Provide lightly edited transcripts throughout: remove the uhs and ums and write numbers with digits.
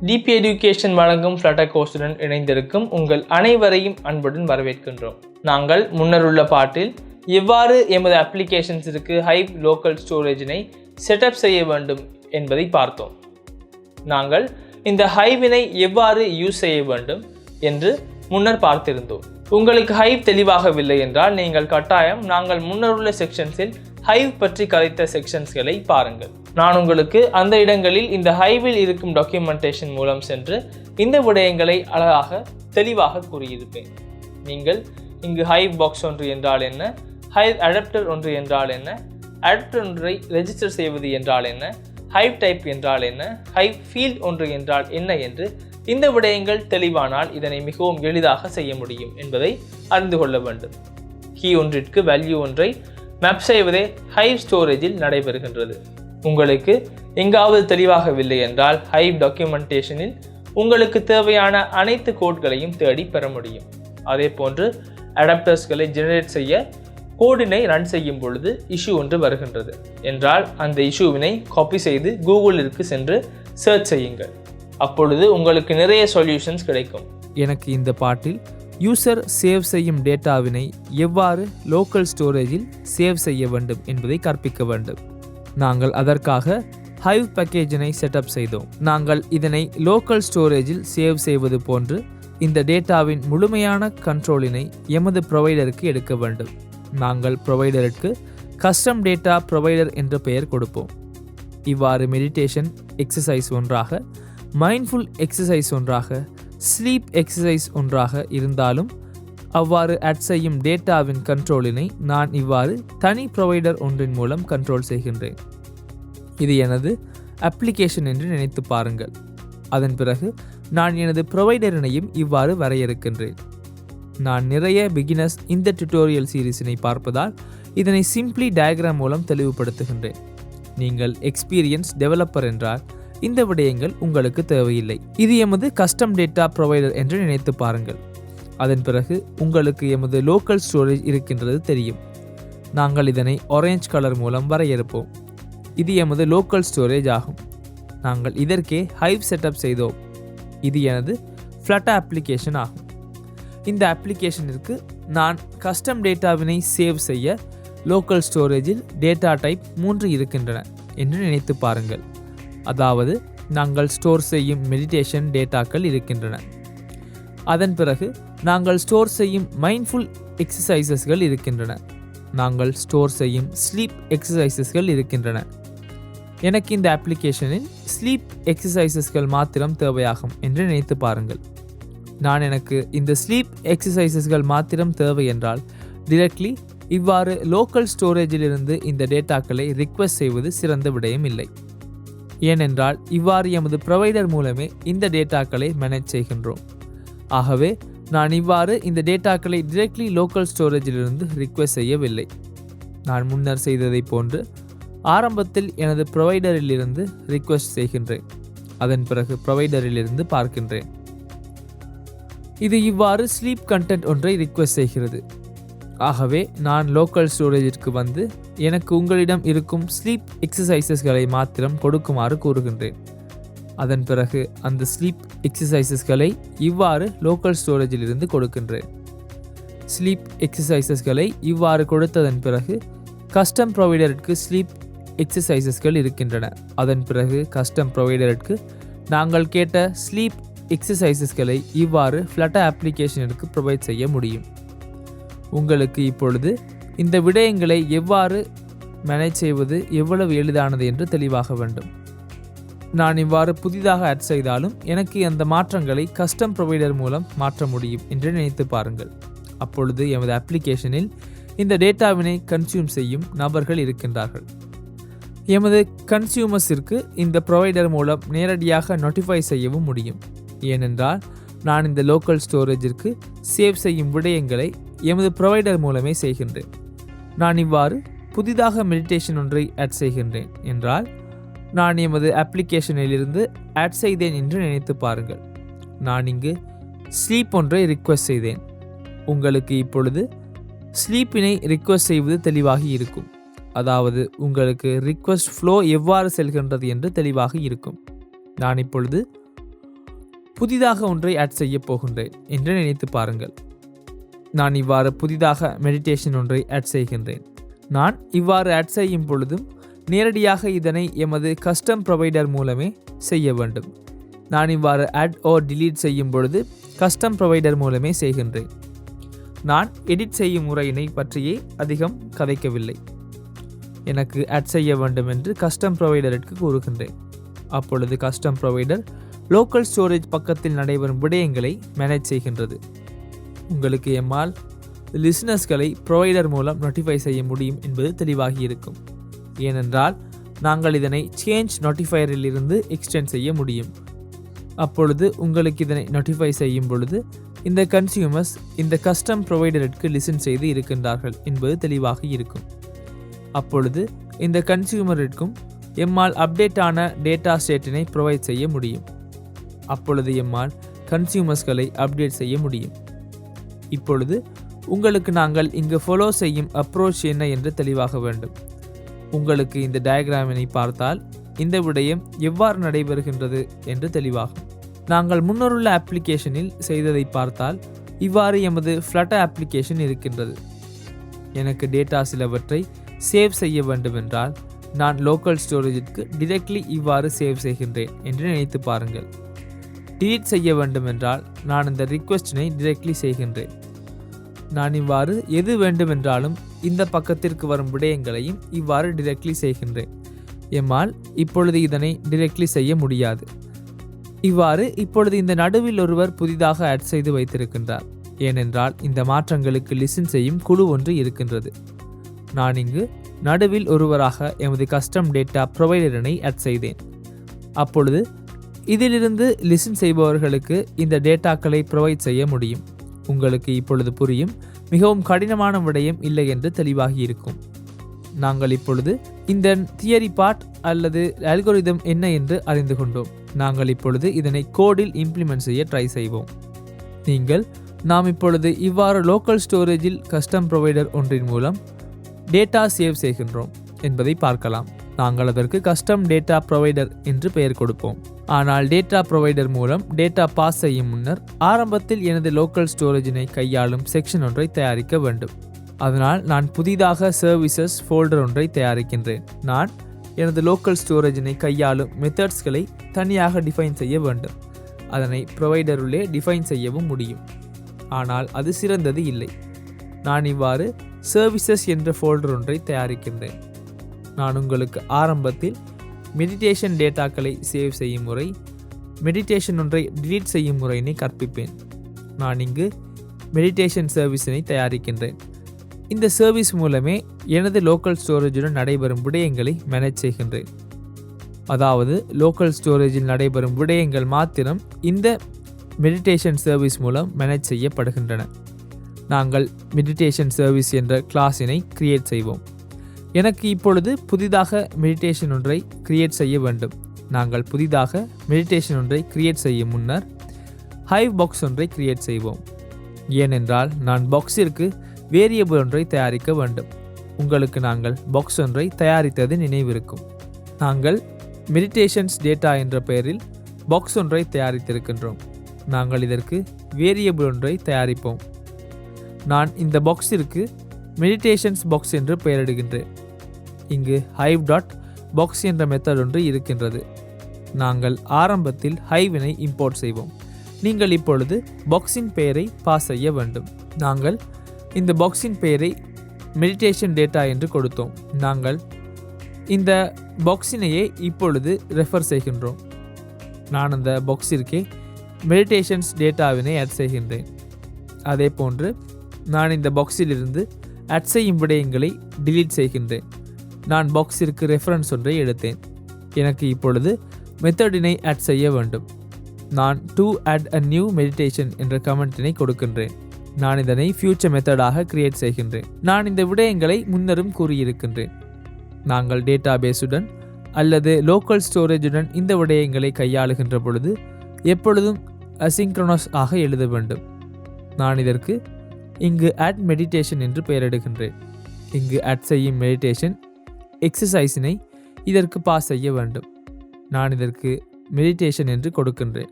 DP education வழங்கும் flutter கோர்ஸுடன் இணைந்திருக்கும் உங்கள் அனைவரையும் அன்புடன் வரவேற்கின்றோம். நாங்கள் முன்னருள்ள பாட்டில் எவ்வாறு எமது அப்ளிகேஷன்ஸிற்கு ஹைவ் லோக்கல் ஸ்டோரேஜினை செட்டப் செய்ய வேண்டும் என்பதை பார்த்தோம். நாங்கள் இந்த ஹைவினை எவ்வாறு யூஸ் செய்ய வேண்டும் என்று முன்னர் பார்த்திருந்தோம். உங்களுக்கு ஹைவ் தெளிவாகவில்லை என்றால் நீங்கள் கட்டாயம் நாங்கள் முன்னருள்ள செக்ஷன்ஸில் ஹைவ் பற்றி கதைத்த செக்ஷன்ஸ்களை பாருங்கள். நான் உங்களுக்கு அந்த இடங்களில் இந்த ஹைவில் இருக்கும் டாக்குமெண்டேஷன் மூலம் சென்று இந்த விடயங்களை அழகாக தெளிவாக கூறியிருப்பேன். நீங்கள் இங்கு ஹைவ் பாக்ஸ் ஒன்று என்றால் என்ன, ஹைவ் அடாப்டர் ஒன்று என்றால் என்ன, அடாப்டர் ஒன்றை ரெஜிஸ்டர் செய்வது என்றால் என்ன, ஹைவ் டைப் என்றால் என்ன, ஹைவ் ஃபீல்ட் ஒன்று என்றால் என்ன என்று இந்த விடயங்கள் தெளிவானால் இதனை மிகவும் எளிதாக செய்ய முடியும் என்பதை அறிந்து கொள்ள வேண்டும். கீ ஒன்றிற்கு வேல்யூ ஒன்றை மேப் செய்வதே ஹைவ் ஸ்டோரேஜில் நடைபெறுகின்றது. உங்களுக்கு எங்காவது தெளிவாகவில்லை என்றால் ஹைவ் டாக்குமெண்டேஷனில் உங்களுக்கு தேவையான அனைத்து கோட்களையும் தேடி பெற முடியும். அதே போன்று அடாப்டர்ஸ்களை ஜெனரேட் செய்ய கோடினை ரன் செய்யும் பொழுது இஷ்யூ ஒன்று வருகின்றது என்றால் அந்த இஷ்யூவினை காப்பி செய்து கூகுளிற்கு சென்று சர்ச் செய்யுங்கள். அப்பொழுது உங்களுக்கு நிறைய சொல்யூஷன்ஸ் கிடைக்கும். எனக்கு இந்த பாட்டில் யூசர் சேவ் செய்யும் டேட்டாவினை எவ்வாறு லோக்கல் ஸ்டோரேஜில் சேவ் செய்ய வேண்டும் என்பதை கற்பிக்க வேண்டும். நாங்கள் அதற்காக ஹைவ் பேக்கேஜினை செட்டப் செய்தோம். நாங்கள் இதனை லோக்கல் ஸ்டோரேஜில் சேவ் செய்வது போன்று இந்த டேட்டாவின் முழுமையான கண்ட்ரோலினை எமது ப்ரொவைடருக்கு எடுக்க வேண்டும். நாங்கள் ப்ரொவைடருக்கு கஸ்டம் டேட்டா ப்ரொவைடர் என்ற பெயர் கொடுப்போம். இவ்வாறு மெடிடேஷன் எக்ஸசைஸ் ஒன்றாக, மைண்ட்ஃபுல் எக்ஸசைஸ் ஒன்றாக, ஸ்லீப் எக்ஸசைஸ் ஒன்றாக இருந்தாலும் அவ்வாறு ஆட் செய்யும் டேட்டாவின் கண்ட்ரோலினை நான் இவ்வாறு தனி ப்ரொவைடர் ஒன்றின் மூலம் கண்ட்ரோல் செய்கின்றேன். இது எனது அப்ளிகேஷன் என்று நினைத்து பாருங்கள். அதன் பிறகு நான் எனது ப்ரொவைடரினையும் இவ்வாறு வரையறுக்கின்றேன். நான் நிறைய பிகினர்ஸ் இந்த டியூட்டோரியல் சீரீஸினை பார்ப்பதால் இதனை சிம்பிளி டயக்ராம் மூலம் தெளிவுபடுத்துகின்றேன். நீங்கள் எக்ஸ்பீரியன்ஸ் டெவலப்பர் என்றால் இந்த விடயங்கள் உங்களுக்கு தேவையில்லை. இது எமது கஸ்டம் டேட்டா ப்ரொவைடர் என்று நினைத்து பாருங்கள். அதன் பிறகு உங்களுக்கு எமது லோக்கல் ஸ்டோரேஜ் இருக்கின்றது தெரியும். நாங்கள் இதனை ஆரஞ்சு கலர் மூலம் வரையறுப்போம். இது எமது லோக்கல் ஸ்டோரேஜ் ஆகும். நாங்கள் இதற்கே ஹைவ் செட்டப் செய்தோம். இது எனது ஃப்ளட்டர் அப்ளிகேஷன் ஆகும். இந்த அப்ளிகேஷனிற்கு நான் கஸ்டம் டேட்டாவினை சேவ் செய்ய லோக்கல் ஸ்டோரேஜில் டேட்டா டைப் 3 இருக்கின்றன என்று நினைத்து பாருங்கள். அதாவது நாங்கள் ஸ்டோர் செய்யும் மெடிடேஷன் டேட்டாக்கள் இருக்கின்றன. அதன் பிறகு நாங்கள் ஸ்டோர் செய்யும் மைண்ட்ஃபுல் எக்ஸசைசஸ்கள் இருக்கின்றன. நாங்கள் ஸ்டோர் செய்யும் ஸ்லீப் எக்ஸசைசஸ்கள் இருக்கின்றன. எனக்கு இந்த அப்ளிகேஷனில் ஸ்லீப் எக்ஸசைசஸ்கள் மாத்திரம் தேவையாகும் என்று நினைத்து பாருங்கள். எனக்கு இந்த ஸ்லீப் எக்ஸசைசஸ்கள் மாத்திரம் தேவை என்றால் டிரெக்ட்லி இவ்வாறு லோக்கல் ஸ்டோரேஜிலிருந்து இந்த டேட்டாக்களை ரிக்வெஸ்ட் செய்வது சிறந்த விடயம் இல்லை. ஏனென்றால் இவ்வாறு எமது ப்ரொவைடர் மூலமே இந்த டேட்டாக்களை மேனேஜ் செய்கின்றோம். ஆகவே நான் இவ்வாறு இந்த டேட்டாக்களை டிரெக்ட்லி லோக்கல் ஸ்டோரேஜிலிருந்து ரிக்வெஸ்ட் செய்யவில்லை. நான் முன்னர் செய்ததை போன்று ஆரம்பத்தில் எனது ப்ரொவைடரிலிருந்து ரிக்வெஸ்ட் செய்கின்றேன். அதன் பிறகு ப்ரொவைடரிலிருந்து பார்க்கின்றேன். இது இவ்வாறு ஸ்லீப் கண்டென்ட் ஒன்றை ரிக்வெஸ்ட் செய்கிறது. ஆகவே நான் லோக்கல் ஸ்டோரேஜிற்கு வந்து எனக்கு உங்களிடம் இருக்கும் ஸ்லீப் எக்ஸசைசஸ்களை மாத்திரம் கொடுக்குமாறு கூறுகின்றேன். அதன் பிறகு அந்த ஸ்லீப் எக்ஸசைசஸ்களை இவ்வாறு லோக்கல் ஸ்டோரேஜில் இருந்து கொடுக்கின்றேன். ஸ்லீப் எக்ஸசைசஸ்களை இவ்வாறு கொடுத்ததன் பிறகு கஸ்டம் ப்ரொவைடருக்கு ஸ்லீப் எக்ஸசைசஸ்கள் இருக்கின்றன. அதன் பிறகு கஸ்டம் ப்ரொவைடருக்கு நாங்கள் கேட்ட ஸ்லீப் எக்ஸசைசஸ்களை இவ்வாறு ஃப்ளட்டர் அப்ளிகேஷனுக்கு ப்ரொவைட் செய்ய முடியும். உங்களுக்கு இப்பொழுது இந்த விடயங்களை எவ்வாறு மேனேஜ் செய்வது எவ்வளவு எளிதானது என்று தெளிவாக வேண்டும். நான் இவ்வாறு புதிதாக ஆட் செய்தாலும் எனக்கு அந்த மாற்றங்களை கஸ்டம் ப்ரொவைடர் மூலம் மாற்ற முடியும் என்று நினைத்து பாருங்கள். அப்பொழுது எமது அப்ளிகேஷனில் இந்த டேட்டாவினை கன்சியூம் செய்யும் நபர்கள் இருக்கின்றார்கள். எமது கன்சியூமர்ஸிற்கு இந்த ப்ரொவைடர் மூலம் நேரடியாக நோட்டிஃபை செய்யவும் முடியும். ஏனென்றால் நான் இந்த லோக்கல் ஸ்டோரேஜிற்கு சேவ் செய்யும் விடயங்களை எமது ப்ரொவைடர் மூலமே செய்கின்றேன். நான் இவ்வாறு புதிதாக மெடிடேஷன் ஒன்றை ஆட் செய்கின்றேன் என்றால் நான் எமது அப்ளிகேஷனிலிருந்து ஆட் செய்தேன் என்று நினைத்து பாருங்கள். நான் இங்கு ஸ்லீப் ஒன்றை ரிக்வெஸ்ட் செய்தேன். உங்களுக்கு இப்பொழுது ஸ்லீப்பினை ரிக்வெஸ்ட் செய்வது தெளிவாகி இருக்கும். அதாவது உங்களுக்கு ரிக்வெஸ்ட் ஃப்ளோ எவ்வாறு செல்கின்றது என்று தெளிவாக இருக்கும். நான் இப்பொழுது புதிதாக ஒன்றை ஆட் செய்ய போகின்றேன் என்று நினைத்து பாருங்கள். நான் இவ்வாறு புதிதாக மெடிடேஷன் ஒன்றை ஆட் செய்கின்றேன். நான் இவ்வாறு ஆட் செய்யும் பொழுதும் நேரடியாக இதனை எமது கஸ்டம் ப்ரொவைடர் மூலமே செய்ய வேண்டும். நான் இவ்வாறு ஆட் ஓ டிலீட் செய்யும் பொழுது கஸ்டம் ப்ரொவைடர் மூலமே செய்கின்றேன். நான் எடிட் செய்யும் முறையினை பற்றியே அதிகம் கதைக்கவில்லை. எனக்கு ஆட் செய்ய வேண்டும் என்று கஸ்டம் ப்ரொவைடருக்கு கூறுகின்றேன். அப்பொழுது கஸ்டம் ப்ரொவைடர் லோக்கல் ஸ்டோரேஜ் பக்கத்தில் நடைபெறும் விடயங்களை மேனேஜ் செய்கின்றது. உங்களுக்கு எம்மால் லிசனர்ஸ்களை ப்ரொவைடர் மூலம் நோட்டிஃபை செய்ய முடியும் என்பது தெளிவாகி இருக்கும். ஏனென்றால் நாங்கள் இதனை சேஞ்ச் நோட்டிஃபையரில் இருந்து எக்ஸ்டெண்ட் செய்ய முடியும். அப்பொழுது உங்களுக்கு இதனை நோட்டிஃபை செய்யும் பொழுது இந்த கன்சியூமர்ஸ் இந்த கஸ்டம் ப்ரொவைடருக்கு லிசன் செய்து இருக்கின்றார்கள் என்பது தெளிவாக இருக்கும். அப்பொழுது இந்த கன்சியூமருக்கும் எம்மால் அப்டேட் ஆன டேட்டா ஸ்டேட்டினை ப்ரொவைட் செய்ய முடியும். அப்பொழுது எம்மால் கன்சியூமர்ஸ்களை அப்டேட் செய்ய முடியும். இப்பொழுது உங்களுக்கு நாங்கள் இங்கு ஃபாலோ செய்யும் அப்ரோச் என்ன என்று தெளிவாக வேண்டும். உங்களுக்கு இந்த டயக்ராமினை பார்த்தால் இந்த விடயம் எவ்வாறு நடைபெறுகின்றது என்று தெளிவாகும். நாங்கள் முன்னருள்ள அப்ளிகேஷனில் செய்ததை பார்த்தால் இவ்வாறு எமது ஃப்ளட்டர் அப்ளிகேஷன் இருக்கின்றது. எனக்கு டேட்டா சிலவற்றை சேவ் செய்ய வேண்டுமென்றால் நான் லோக்கல் ஸ்டோரேஜிற்கு டிரெக்ட்லி இவ்வாறு சேவ் செய்கின்றேன் என்று நினைத்து பாருங்கள். டிலீட் செய்ய வேண்டுமென்றால் நான் இந்த ரிக்வெஸ்டினை டிரெக்ட்லி செய்கின்றேன். நான் இவ்வாறு எது வேண்டுமென்றாலும் இந்த பக்கத்திற்கு வரும் விடயங்களையும் இவ்வாறு டிரெக்ட்லி செய்கின்றேன். எம்மால் இப்பொழுது இதனை டிரெக்ட்லி செய்ய முடியாது. இவ்வாறு இப்பொழுது இந்த நடுவில் ஒருவர் புதிதாக ஆட் செய்து வைத்திருக்கின்றார். ஏனென்றால் இந்த மாற்றங்களுக்கு லிசன் செய்யும் குழு ஒன்று இருக்கின்றது. நான் இங்கு நடுவில் ஒருவராக எமது கஸ்டம் டேட்டா ப்ரொவைடரினை ஆட் செய்தேன். அப்பொழுது இதிலிருந்து லிசன் செய்பவர்களுக்கு இந்த டேட்டாக்களை ப்ரொவைட் செய்ய முடியும். உங்களுக்கு இப்பொழுது புரியும். மிகவும் கடினமான விடயம் இல்லை என்று தெளிவாகி இருக்கும். நாங்கள் இப்பொழுது இந்த தியரி பார்ட் அல்லது அல்கோரிதம் என்ன என்று அறிந்து கொண்டோம். நாங்கள் இப்பொழுது இதனை கோடில் இம்ப்ளிமெண்ட் செய்ய ட்ரை செய்வோம். நாம் இப்பொழுது இவ்வாறு லோக்கல் ஸ்டோரேஜில் கஸ்டம் ப்ரொவைடர் ஒன்றின் மூலம் டேட்டா சேவ் செய்கின்றோம் என்பதை பார்க்கலாம். நாங்கள் அதற்கு கஸ்டம் டேட்டா ப்ரொவைடர் என்று பெயர் கொடுப்போம். ஆனால் டேட்டா ப்ரொவைடர் மூலம் டேட்டா பாஸ் செய்யும் முன்னர் ஆரம்பத்தில் எனது லோக்கல் ஸ்டோரேஜினை கையாளும் செக்ஷன் ஒன்றை தயாரிக்க வேண்டும். அதனால் நான் புதிதாக சர்வீசஸ் ஃபோல்டர் ஒன்றை தயாரிக்கின்றேன். நான் எனது லோக்கல் ஸ்டோரேஜினை கையாளும் மெத்தட்ஸ்களை தனியாக டிஃபைன் செய்ய வேண்டும். அதனை ப்ரொவைடருள்ளே டிஃபைன் செய்யவும் முடியும். ஆனால் அது சிறந்தது இல்லை. நான் இவ்வாறு சர்வீசஸ் என்ற ஃபோல்டர் ஒன்றை தயாரிக்கின்றேன். நான் உங்களுக்கு ஆரம்பத்தில் மெடிடேஷன் டேட்டாக்களை சேவ் செய்யும் முறை, மெடிடேஷன் ஒன்றை டிலீட் செய்யும் முறையினை கற்பிப்பேன். நான் இங்கு மெடிடேஷன் சர்வீஸினை தயாரிக்கின்றேன். இந்த சர்வீஸ் மூலமே எனது லோக்கல் ஸ்டோரேஜுடன் நடைபெறும் விடயங்களை மேனேஜ் செய்கின்றேன். அதாவது லோக்கல் ஸ்டோரேஜில் நடைபெறும் விடயங்கள் மாத்திரம் இந்த மெடிடேஷன் சர்வீஸ் மூலம் மேனேஜ் செய்யப்படுகின்றன. நாங்கள் மெடிடேஷன் சர்வீஸ் என்ற கிளாஸினை கிரியேட் செய்வோம். எனக்கு இப்பொழுது புதிதாக மெடிடேஷன் ஒன்றை கிரியேட் செய்ய வேண்டும். நாங்கள் புதிதாக மெடிடேஷன் ஒன்றை கிரியேட் செய்யும் முன்னர் ஹைவ் பாக்ஸ் ஒன்றை கிரியேட் செய்வோம். ஏனென்றால் நான் பாக்ஸிற்கு வேரியபிள் ஒன்றை தயாரிக்க வேண்டும். உங்களுக்கு நாங்கள் பாக்ஸ் ஒன்றை தயாரித்தது நினைவிருக்கும். நாங்கள் மெடிடேஷன்ஸ் டேட்டா என்ற பெயரில் பாக்ஸ் ஒன்றை தயாரித்திருக்கின்றோம். நாங்கள் இதற்கு வேரியபிள் ஒன்றை தயாரிப்போம். நான் இந்த பாக்ஸிற்கு மெடிடேஷன்ஸ் பாக்ஸ் என்று பெயரிடுகின்றேன். இங்கு ஹைவ் டாட் பாக்ஸ் என்ற மெத்தட் ஒன்று இருக்கின்றது. நாங்கள் ஆரம்பத்தில் ஹைவினை இம்போர்ட் செய்வோம். நீங்கள் இப்பொழுது பாக்ஸின் பெயரை பாஸ் செய்ய வேண்டும். நாங்கள் இந்த பாக்ஸின் பெயரை மெடிடேஷன் டேட்டா என்று கொடுத்தோம். நாங்கள் இந்த பாக்ஸினையே இப்பொழுது ரெஃபர் செய்கின்றோம். நான் அந்த பாக்ஸிற்கே மெடிடேஷன்ஸ் டேட்டாவினை ஆட் செய்கின்றேன். அதே போன்று நான் இந்த பாக்ஸிலிருந்து ஆட் செய்யும் விடயங்களை டிலீட் செய்கின்றேன். நான் பாக்ஸிற்கு ரெஃபரன்ஸ் ஒன்றை எடுத்தேன். எனக்கு இப்பொழுது மெத்தடினை ஆட் செய்ய வேண்டும். நான் to add a new meditation என்ற கமெண்டினை கொடுக்கின்றேன். நான் இதனை ஃபியூச்சர் மெத்தடாக கிரியேட் செய்கின்றேன். நான் இந்த விடயங்களை முன்னரும் கூறியிருக்கின்றேன். நாங்கள் டேட்டாபேஸுடன் அல்லது லோக்கல் ஸ்டோரேஜுடன் இந்த விடயங்களை கையாளுகின்ற பொழுது எப்பொழுதும் அசிங்க்ரோனஸ் ஆக எழுத வேண்டும். நான் இதற்கு இங்கு ஆட் மெடிடேஷன் என்று பெயரிடுகின்றேன். இங்கு ஆட் செய்யும் மெடிடேஷன் எக்ஸசைஸினை இதற்கு பாஸ் செய்ய வேண்டும். நான் இதற்கு மெடிடேஷன் என்று கொடுக்கின்றேன்.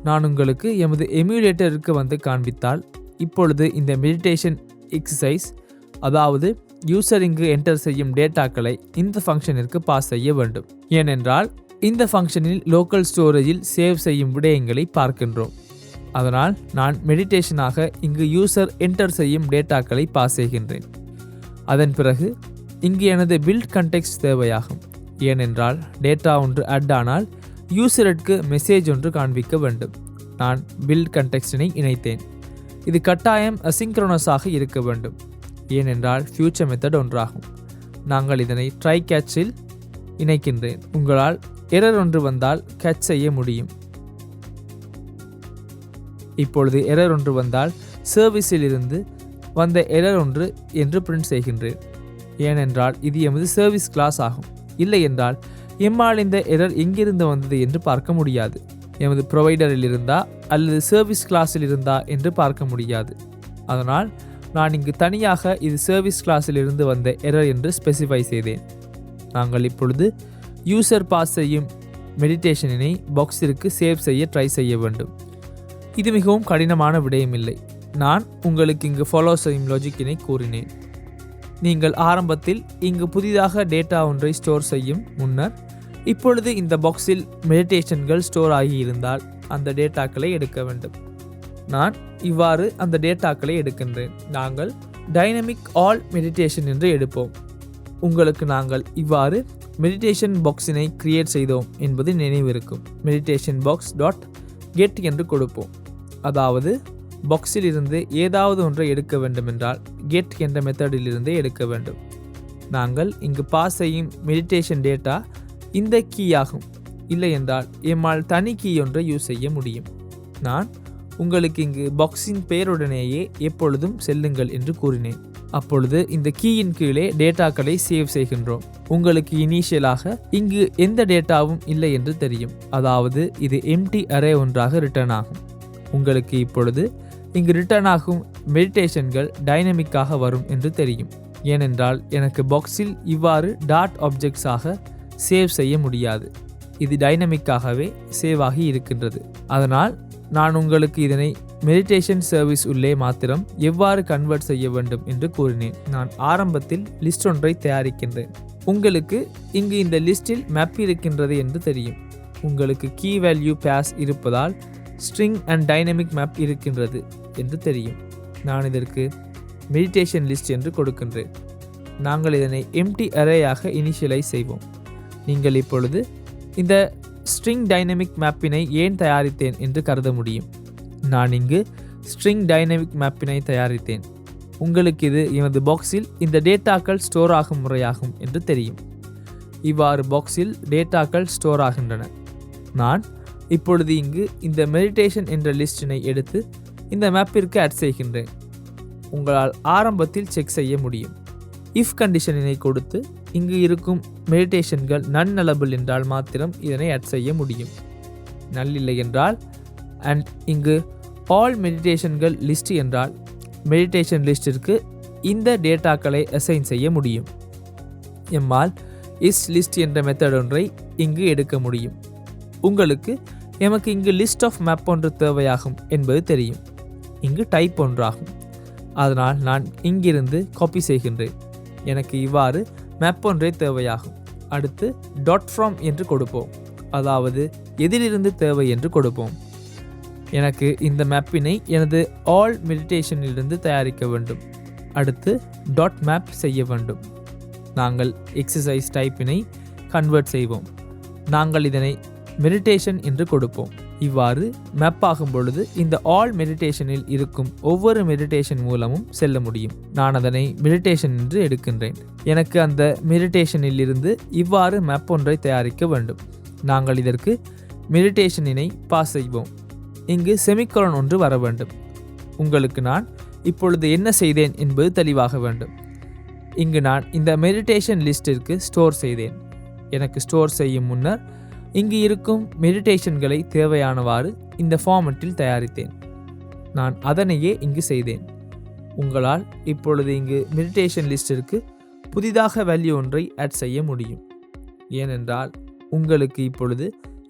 நான் உங்களுக்கு எமது எமுலேட்டருக்கு வந்து காண்பித்தால் இப்பொழுது இந்த மெடிடேஷன் எக்ஸசைஸ், அதாவது யூசர் இங்கு என்டர் செய்யும் டேட்டாக்களை இந்த ஃபங்க்ஷனிற்கு பாஸ் செய்ய வேண்டும். ஏனென்றால் இந்த ஃபங்க்ஷனில் லோக்கல் ஸ்டோரேஜில் சேவ் செய்யும் விடயங்களை பார்க்கின்றோம். அதனால் நான் மெடிடேஷனாக இங்கு யூசர் என்டர் செய்யும் டேட்டாக்களை பாஸ் செய்கின்றேன். அதன் பிறகு இங்கு எனது பில்ட் கண்டெக்ஸ்ட் தேவையாகும். ஏனென்றால் டேட்டா ஒன்று அட் ஆனால் யூசருக்கு மெசேஜ் ஒன்று காண்பிக்க வேண்டும். நான் பில்ட் கண்டெக்ஸ்டினை இணைத்தேன். இது கட்டாயம் அசிங்க்ரோனஸாக இருக்க வேண்டும். ஏனென்றால் ஃபியூச்சர் மெத்தட் ஒன்றாகும். நாங்கள் இதனை ட்ரை கேட்சில் இணைக்கின்றேன். உங்களால் எரர் ஒன்று வந்தால் கேட்ச் செய்ய முடியும். இப்பொழுது எரர் ஒன்று வந்தால் சர்வீஸில் இருந்து வந்த எரர் ஒன்று என்று பிரிண்ட் செய்கின்றேன். ஏனென்றால் இது எமது சர்வீஸ் கிளாஸ் ஆகும். இல்லை என்றால் எம்மால் இந்த எரர் எங்கிருந்து வந்தது என்று பார்க்க முடியாது. எமது ப்ரொவைடரில் இருந்தா அல்லது சர்வீஸ் கிளாஸில் இருந்தா என்று பார்க்க முடியாது. அதனால் நான் இங்கு தனியாக இது சர்வீஸ் கிளாஸில் இருந்து வந்த எரர் என்று ஸ்பெசிஃபை செய்தேன். நாங்கள் இப்பொழுது யூசர் பாஸ் செய்யும் மெடிடேஷனினை பாக்ஸிற்கு சேவ் செய்ய ட்ரை செய்ய வேண்டும். இது மிகவும் கடினமான விடயமில்லை. நான் உங்களுக்கு இங்கு ஃபாலோ செய்யும் லாஜிக்கினை கூறினேன். நீங்கள் ஆரம்பத்தில் இங்கு புதிதாக டேட்டா ஒன்றை ஸ்டோர் செய்யும் முன்னர் இப்பொழுது இந்த பாக்ஸில் மெடிடேஷன்கள் ஸ்டோர் ஆகியிருந்தால் அந்த டேட்டாக்களை எடுக்க வேண்டும். நான் இவ்வாறு அந்த டேட்டாக்களை எடுக்கின்றேன். நாங்கள் டைனமிக் ஆல் மெடிடேஷன் என்று எடுப்போம். உங்களுக்கு நாங்கள் இவ்வாறு மெடிடேஷன் பாக்ஸினை கிரியேட் செய்தோம் என்பது நினைவிருக்கும். மெடிடேஷன் பாக்ஸ் டாட் கெட் என்று கொடுப்போம். அதாவது பாக்ஸில் இருந்து ஏதாவது ஒன்றை எடுக்க வேண்டுமென்றால் கெட் என்ற மெத்தடில் இருந்தே எடுக்க வேண்டும். நாங்கள் இங்கு பாஸ் செய்யும் மெடிடேஷன் டேட்டா இந்த கீ ஆகும். இல்லை என்றால் எம்மால் தனி கீ ஒன்றை யூஸ் செய்ய முடியும். நான் உங்களுக்கு இங்கு பாக்ஸின் பெயருடனேயே எப்பொழுதும் செல்லுங்கள் என்று கூறினேன். அப்பொழுது இந்த கீயின் கீழே டேட்டாக்களை சேவ் செய்கின்றோம். உங்களுக்கு இனிஷியலாக இங்கு எந்த டேட்டாவும் இல்லை என்று தெரியும். அதாவது இது எம்டி அரே ஒன்றாக ரிட்டர்ன் ஆகும். உங்களுக்கு இப்பொழுது இங்கு ரிட்டர்ன் ஆகும் மெடிடேஷன்கள் டைனமிக்காக வரும் என்று தெரியும். ஏனென்றால் எனக்கு பாக்ஸில் இவ்வாறு டாட் ஆப்ஜெக்ட்ஸாக சேவ் செய்ய முடியாது. இது டைனமிக்காகவே சேவ் ஆகி இருக்கின்றது. அதனால் நான் உங்களுக்கு இதனை மெடிடேஷன் சர்வீஸ் உள்ளே மாத்திரம் எவ்வாறு கன்வெர்ட் செய்ய வேண்டும் என்று கூறினேன். நான் ஆரம்பத்தில் லிஸ்ட் ஒன்றை தயாரிக்கின்றேன். உங்களுக்கு இங்கு இந்த லிஸ்டில் மேப் இருக்கின்றது என்று தெரியும். உங்களுக்கு கீ வேல்யூ பேஸ் இருப்பதால் ஸ்ட்ரிங் அண்ட் டைனமிக் மேப் இருக்கின்றது என்று தெரியும். நான் இதற்கு மெடிடேஷன் லிஸ்ட் என்று கொடுக்கின்றேன். நாங்கள் இதனை எம்டி அரேயாக இனிஷியலைஸ் செய்வோம். நீங்கள் இப்பொழுது இந்த ஸ்ட்ரிங் டைனமிக் மேப்பினை ஏன் தயாரித்தேன் என்று கருத முடியும். நான் இங்கு ஸ்ட்ரிங் டைனமிக் மேப்பினை தயாரித்தேன். உங்களுக்கு இது எனது பாக்ஸில் இந்த டேட்டாக்கள் ஸ்டோர் ஆகும் முறையாகும் என்று தெரியும். இவ்வாறு பாக்ஸில் டேட்டாக்கள் ஸ்டோர் ஆகின்றன. நான் இப்பொழுது இங்கு இந்த மெடிடேஷன் என்ற லிஸ்டினை எடுத்து இந்த மேப்பிற்கு ஆட் செய்கின்றேன். உங்களால் ஆரம்பத்தில் செக் செய்ய முடியும். இஃப் கண்டிஷனினை கொடுத்து இங்கு இருக்கும் மெடிடேஷன்கள் நன்அலபிள் என்றால் மாத்திரம் இதனை ஆட் செய்ய முடியும். நல் இல்லை என்றால் அண்ட் இங்கு ஆல் மெடிடேஷன்கள் லிஸ்ட் என்றால் மெடிடேஷன் லிஸ்டிற்கு இந்த டேட்டாக்களை அசைன் செய்ய முடியும். எம்மால் இஸ் லிஸ்ட் என்ற மெத்தட் ஒன்றை இங்கு எடுக்க முடியும். உங்களுக்கு எமக்கு இங்கு லிஸ்ட் ஆஃப் மேப் ஒன்று தேவையாகும் என்பது தெரியும். இங்கு டைப் ஒன்றாகும். அதனால் நான் இங்கிருந்து காப்பி செய்கின்றேன். எனக்கு இவ்வாறு மேப் ஒன்றே தேவையாகும். அடுத்து டாட் ஃப்ரம் என்று கொடுப்போம். அதாவது எதிலிருந்து தேவை என்று கொடுப்போம். எனக்கு இந்த மேப்பினை எனது ஆல் மெடிடேஷனிலிருந்து தயாரிக்க வேண்டும். அடுத்து டாட் மேப் செய்ய வேண்டும். நாங்கள் எக்ஸசைஸ் டைப்பினை கன்வெர்ட் செய்வோம். நாங்கள் இதனை மெடிடேஷன் என்று கொடுப்போம். இவ்வாறு மேப் ஆகும் பொழுது இந்த ஆல் மெடிடேஷனில் இருக்கும் ஒவ்வொரு மெடிடேஷன் மூலமும் செல்ல முடியும். நான் அதனை மெடிடேஷன் என்று எடுக்கின்றேன். எனக்கு அந்த மெடிடேஷனில் இருந்து இவ்வாறு மேப் ஒன்றை தயாரிக்க வேண்டும். நாங்கள் இதற்கு மெடிடேஷனினை பாஸ் செய்வோம். இங்கு செமிகோலன் ஒன்று வர வேண்டும். உங்களுக்கு நான் இப்பொழுது என்ன செய்தேன் என்பது தெளிவாக வேண்டும். இங்கு நான் இந்த மெடிடேஷன் லிஸ்டிற்கு ஸ்டோர் செய்தேன். எனக்கு ஸ்டோர் செய்யும் முன்னர் இங்கு இருக்கும் மெடிடேஷன்களை தேவையானவாறு இந்த ஃபார்மட்டில் தயாரித்தேன். நான் அதனையே இங்கு செய்தேன். உங்களால் இப்பொழுது இங்கு மெடிடேஷன் லிஸ்டிற்கு புதிதாக வேல்யூ ஒன்றை ஆட் செய்ய முடியும். ஏனென்றால் உங்களுக்கு இப்பொழுது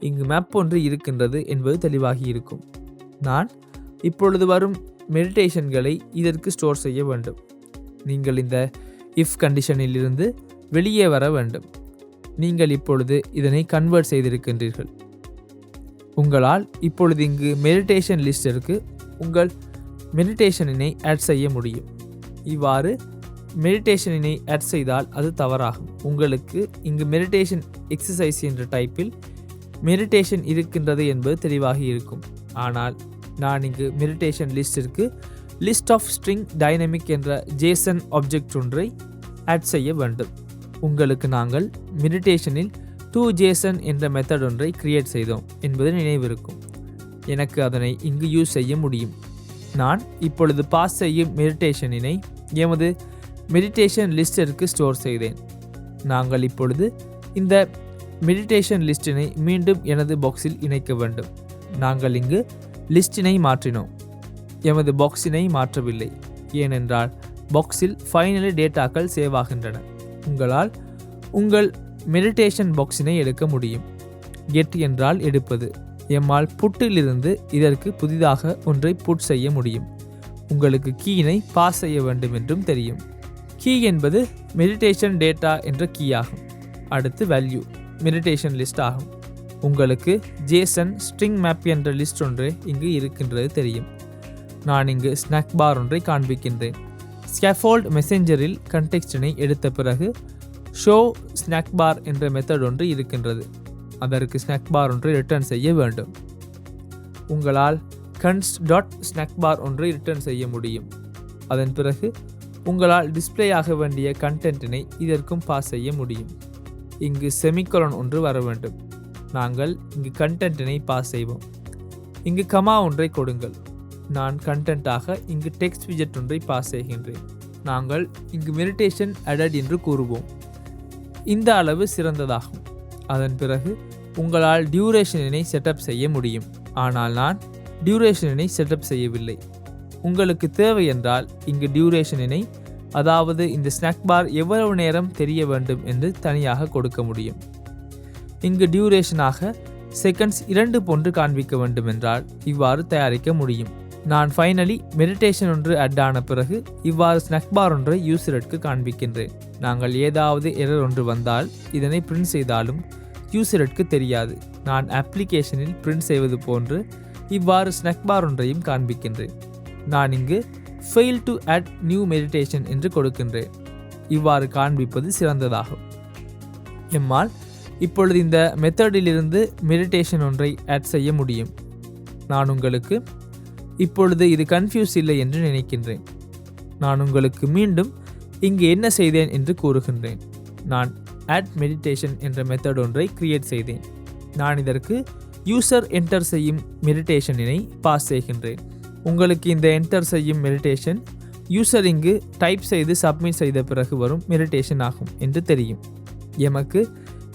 இங்கு மேப் ஒன்று இருக்கின்றது என்பது தெளிவாகி இருக்கும். நான் இப்பொழுது வரும் மெடிடேஷன்களை இதற்கு ஸ்டோர் செய்ய வேண்டும். நீங்கள் இந்த இஃப் கண்டிஷனில் இருந்து வெளியே வர வேண்டும். நீங்கள் இப்பொழுது இதனை கன்வெர்ட் செய்திருக்கின்றீர்கள். உங்களால் இப்பொழுது இங்கு மெடிடேஷன் லிஸ்டிற்கு உங்கள் மெடிடேஷனினை ஆட் செய்ய முடியும். இவ்வாறு மெடிடேஷனினை ஆட் செய்தால் அது தவறாகும். உங்களுக்கு இங்கு மெடிடேஷன் எக்ஸசைஸ் என்ற டைப்பில் மெடிடேஷன் இருக்கின்றது என்பது தெளிவாகி இருக்கும். ஆனால் நான் இங்கு மெடிடேஷன் லிஸ்டிற்கு லிஸ்ட் ஆஃப் ஸ்ட்ரிங் டைனமிக் என்ற ஜேசன் ஆப்ஜெக்ட் ஒன்றை ஆட் செய்ய வேண்டும். உங்களுக்கு நாங்கள் மெடிடேஷனில் 2JSON என்ற மெத்தட் ஒன்றை கிரியேட் செய்தோம் என்பது நினைவிருக்கும். எனக்கு அதனை இங்கு யூஸ் செய்ய முடியும். நான் இப்பொழுது பாஸ் செய்யும் மெடிடேஷனினை எமது மெடிடேஷன் லிஸ்டிற்கு ஸ்டோர் செய்தேன். நாங்கள் இப்பொழுது இந்த மெடிடேஷன் லிஸ்டினை மீண்டும் எனது பாக்ஸில் இணைக்க வேண்டும். நாங்கள் இங்கு லிஸ்டினை மாற்றினோம், எமது பாக்ஸினை மாற்றவில்லை. ஏனென்றால் பாக்ஸில் ஃபைனலி டேட்டாக்கள் சேவ் ஆகின்றன. உங்களால் உங்கள் மெடிடேஷன் பாக்ஸினை எடுக்க முடியும். கெட் என்றால் எடுப்பது. எம்மால் புட்டிலிருந்து இதற்கு புதிதாக ஒன்றை புட் செய்ய முடியும். உங்களுக்கு கீயினை பாஸ் செய்ய வேண்டும் என்றும் தெரியும். கீ என்பது மெடிடேஷன் டேட்டா என்ற கீ ஆகும். அடுத்து வேல்யூ மெடிடேஷன் லிஸ்ட் ஆகும். உங்களுக்கு ஜேசன் ஸ்ட்ரிங் மேப் என்ற லிஸ்ட் ஒன்று இங்கு இருக்கின்றது தெரியும். நான் இங்கு ஸ்நாக் பார் ஒன்றை காண்பிக்கின்றேன். ஸ்கேஃபோல்ட் மெசேஞ்சரில் கண்டெக்ஸ்டினை எடுத்த பிறகு ஷோ ஸ்நாக் பார் என்ற மெத்தட் ஒன்று இருக்கின்றது. அதற்கு ஸ்நாக் பார் ஒன்றை ரிட்டர்ன் செய்ய வேண்டும். உங்களால் கன்ஸ்ட் டாட் ஸ்நாக் பார் ஒன்றை ரிட்டர்ன் செய்ய முடியும். அதன் பிறகு உங்களால் டிஸ்பிளே ஆக வேண்டிய கண்டென்ட்டினை இதற்கும் பாஸ் செய்ய முடியும். இங்கு செமிகோலன் ஒன்று வர வேண்டும். நாங்கள் இங்கு கண்டென்ட்டினை பாஸ் செய்வோம். இங்கு கமா ஒன்றை கொடுங்கள். நான் கண்டென்ட்டாக இங்கு டெக்ஸ்ட் விஜெட் ஒன்றை பாஸ் செய்கின்றேன். நாங்கள் இங்கு மெடிடேஷன் அடட் என்று கூறுவோம். இந்த அளவு சிறந்ததாகும். அதன் பிறகு உங்களால் டியூரேஷனினை செட்டப் செய்ய முடியும். ஆனால் நான் டியூரேஷனினை செட்டப் செய்யவில்லை. உங்களுக்கு தேவை என்றால் இங்கு டியூரேஷனினை, அதாவது இந்த ஸ்நாக் பார் எவ்வளவு நேரம் தெரிய வேண்டும் என்று தனியாக கொடுக்க முடியும். இங்கு டியூரேஷனாக செகண்ட்ஸ் 2 போன்று காண்பிக்க வேண்டும் என்றால் இவ்வாறு தயாரிக்க முடியும். நான் ஃபைனலி மெடிடேஷன் ஒன்று அட் ஆன பிறகு இவ்வாறு ஸ்நாக் பார் ஒன்றை யூசருக்கு காண்பிக்கின்றேன். நாங்கள் ஏதாவது எரர் ஒன்று வந்தால் இதனை பிரிண்ட் செய்தாலும் யூசருக்கு தெரியாது. நான் அப்ளிகேஷனில் பிரிண்ட் செய்வது போன்று இவ்வாறு ஸ்நாக் பார் ஒன்றையும் காண்பிக்கின்றேன். நான் இங்கு fail to add new meditation என்று கொடுக்கின்றேன். இவ்வாறு காண்பிப்பது சிறந்ததாகும். எம்மால் இப்பொழுது இந்த மெத்தடிலிருந்து மெடிடேஷன் ஒன்றை ஆட் செய்ய முடியும். நான் உங்களுக்கு இப்பொழுது இது கன்ஃபியூஸ் இல்லை என்று நினைக்கின்றேன். நான் உங்களுக்கு மீண்டும் இங்கு என்ன செய்தேன் என்று கூறுகின்றேன். நான் ஆட் மெடிடேஷன் என்ற மெத்தட் ஒன்றை கிரியேட் செய்தேன். நான் இதற்கு யூசர் என்டர் செய்யும் மெடிடேஷனினை பாஸ் செய்கின்றேன். உங்களுக்கு இந்த என்டர் செய்யும் மெடிடேஷன் யூசர் இங்கு டைப் செய்து சப்மிட் செய்த பிறகு வரும் மெடிடேஷன் ஆகும் என்று தெரியும். எமக்கு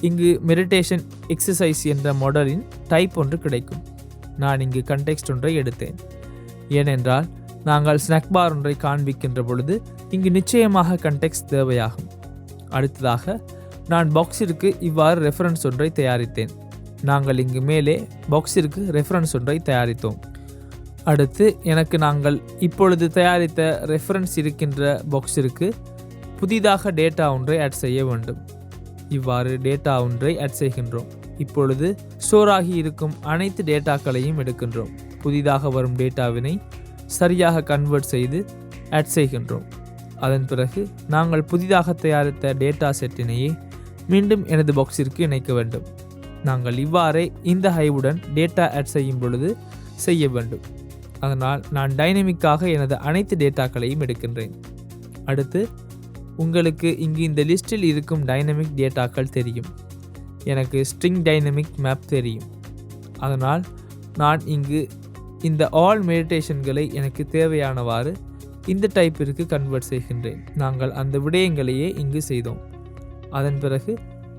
இங்கு மெடிடேஷன் எக்ஸசைஸ் என்ற மாடலின் டைப் ஒன்று கிடைக்கும். நான் இங்கு கண்டெக்ஸ்ட் ஒன்றை எடுத்தேன். ஏனென்றால் நாங்கள் ஸ்நாக் பார் ஒன்றை காண்பிக்கின்ற பொழுது இங்கு நிச்சயமாக கண்டெக்ஸ்ட் தேவையாகும். அடுத்ததாக நான் பாக்ஸிற்கு இவ்வாறு ரெஃபரன்ஸ் ஒன்றை தயாரித்தேன். நாங்கள் இங்கு மேலே பாக்ஸிற்கு ரெஃபரன்ஸ் ஒன்றை தயாரித்தோம். அடுத்து எனக்கு நாங்கள் இப்பொழுது தயாரித்த ரெஃபரன்ஸ் இருக்கின்ற பாக்ஸிற்கு புதிதாக டேட்டா ஒன்றை ஆட் செய்ய வேண்டும். இவ்வாறு டேட்டா ஒன்றை ஆட் செய்கின்றோம். இப்பொழுது ஸ்டோர் ஆகி இருக்கும் அனைத்து டேட்டாக்களையும் எடுக்கின்றோம். புதிதாக வரும் டேட்டாவினை சரியாக கன்வெர்ட் செய்து ஆட் செய்கின்றோம். அதன் பிறகு நாங்கள் புதிதாக தயாரித்த டேட்டா செட்டினையே மீண்டும் எனது பாக்ஸிற்கு இணைக்க வேண்டும். நாங்கள் இவ்வாறே இந்த ஹைவுடன் டேட்டா ஆட் செய்யும் பொழுது செய்ய வேண்டும். அதனால் நான் டைனமிக்காக எனது அனைத்து டேட்டாக்களையும் எடுக்கின்றேன். அடுத்து உங்களுக்கு இங்கு இந்த லிஸ்டில் இருக்கும் டைனமிக் டேட்டாக்கள் தெரியும். எனக்கு ஸ்ட்ரிங் டைனமிக் மேப் தெரியும். அதனால் நான் இங்கு இந்த ஆல் மெடிடேஷன்களை எனக்கு தேவையானவாறு இந்த டைப்பிற்கு கன்வெர்ட் செய்கின்றேன். நாங்கள் அந்த விடயங்களையே இங்கு செய்தோம். அதன் பிறகு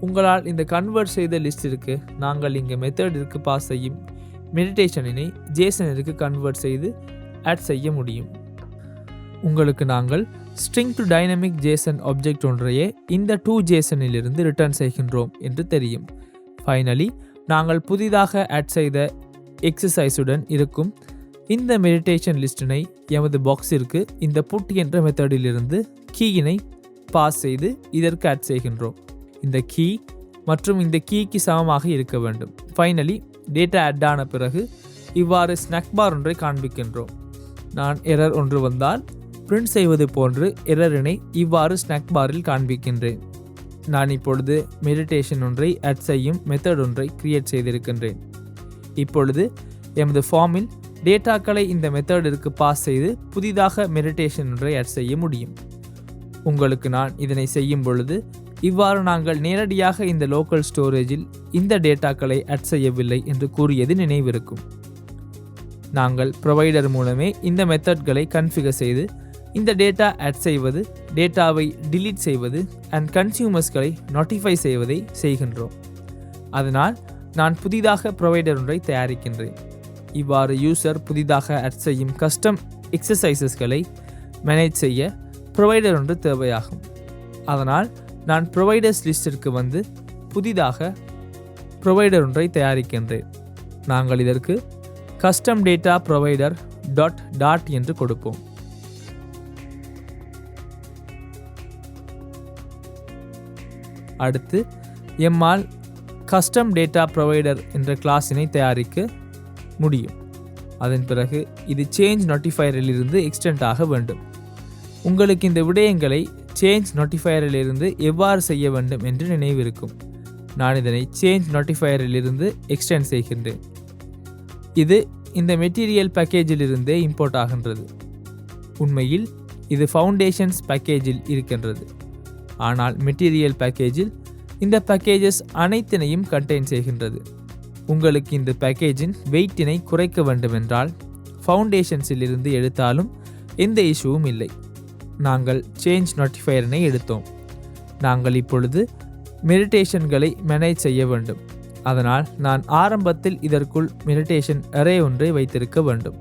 உங்களால் இந்த கன்வெர்ட் செய்த லிஸ்டிற்கு நாங்கள் இங்கே மெத்தடிற்கு பாஸ் செய்யும் மெடிடேஷனினை ஜேசனிற்கு கன்வெர்ட் செய்து ஆட் செய்ய முடியும். உங்களுக்கு நாங்கள் string to dynamic Jason object ஒன்றையே இந்த 2JSON இலிருந்து ரிட்டர்ன் செய்கின்றோம் என்று தெரியும். ஃபைனலி நாங்கள் புதிதாக ஆட் செய்த எக்ஸசைஸுடன் இருக்கும் இந்த மெடிடேஷன் லிஸ்டினை எமது பாக்ஸிற்கு இந்த புட் என்ற மெத்தடிலிருந்து கீயினை பாஸ் செய்து இதற்கு ஆட் செய்கின்றோம். இந்த கீ மற்றும் இந்த கீக்கு சமமாக இருக்க வேண்டும். ஃபைனலி டேட்டா ஆட் ஆன பிறகு இவ்வாறு ஸ்நாக் பார் ஒன்றை காண்பிக்கின்றோம். நான் எரர் ஒன்று வந்தால் பிரிண்ட் செய்வது போன்று எரரினை இவ்வாறு ஸ்நாக் பாரில் காண்பிக்கின்றேன். நான் இப்பொழுது மெடிடேஷன் ஒன்றை ஆட் செய்யும் மெத்தட் ஒன்றை கிரியேட் செய்திருக்கின்றேன். இப்பொழுது எமது ஃபார்மில் டேட்டாக்களை இந்த மெத்தடிற்கு பாஸ் செய்து புதிதாக மெடிடேஷன் ஒன்றை ஆட் செய்ய முடியும். உங்களுக்கு நான் இதனை செய்யும் பொழுது இவ்வாறு நாங்கள் நேரடியாக இந்த லோக்கல் ஸ்டோரேஜில் இந்த டேட்டாக்களை ஆட் செய்யவில்லை என்று கூறியது நினைவிருக்கும். நாங்கள் ப்ரொவைடர் மூலமே இந்த மெத்தட்களை கன்ஃபிகர் செய்து இந்த டேட்டா ஆட் செய்வது, டேட்டாவை டிலீட் செய்வது அண்ட் கன்சியூமர்ஸ்களை நோட்டிஃபை செய்வதை செய்கின்றோம். அதனால் நான் புதிதாக ப்ரொவைடர் ஒன்றை தயாரிக்கின்றேன். இவ்வாறு யூசர் புதிதாக ஆட் செய்யும் கஸ்டம் எக்ஸசைசஸ்களை மேனேஜ் செய்ய ப்ரொவைடர் ஒன்று தேவையாகும். அதனால் நான் ப்ரொவைடர்ஸ் லிஸ்டிற்கு வந்து புதிதாக ப்ரொவைடர் ஒன்றை தயாரிக்கின்றேன். நாங்கள் இதற்கு கஸ்டம் டேட்டா ப்ரொவைடர் டாட் என்று கொடுப்போம். அடுத்து எம்மால் கஸ்டம் டேட்டா ப்ரொவைடர் என்ற கிளாஸினை தயாரிக்க முடியும். அதன் பிறகு இது சேஞ்ச் நோட்டிஃபையரிலிருந்து எக்ஸ்டெண்ட் ஆக வேண்டும். உங்களுக்கு இந்த விடயங்களை சேஞ்ச் நோட்டிஃபையரிலிருந்து எவ்வாறு செய்ய வேண்டும் என்று நினைவிருக்கும். நான் இதனை சேஞ்ச் நோட்டிஃபையரிலிருந்து எக்ஸ்டெண்ட் செய்கின்றேன். இது இந்த மெட்டீரியல் பேக்கேஜிலிருந்தே இம்போர்ட் ஆகின்றது. உண்மையில் இது ஃபவுண்டேஷன்ஸ் பேக்கேஜில் இருக்கின்றது. ஆனால் மெட்டீரியல் பேக்கேஜில் இந்த பேக்கேஜஸ் அனைத்தினையும் கண்டெயின் செய்கின்றது. உங்களுக்கு இந்த பேக்கேஜின் வெயிட்டினை குறைக்க வேண்டுமென்றால் ஃபவுண்டேஷன்ஸில் இருந்து எடுத்தாலும் எந்த இஷ்யூவும் இல்லை. நாங்கள் சேஞ்ச் நோட்டிஃபையரினை எடுத்தோம். நாங்கள் இப்பொழுது மெடிடேஷன்களை மேனேஜ் செய்ய வேண்டும். அதனால் நான் ஆரம்பத்தில் இதற்குள் மெடிடேஷன் அரே ஒன்றை வைத்திருக்க வேண்டும்.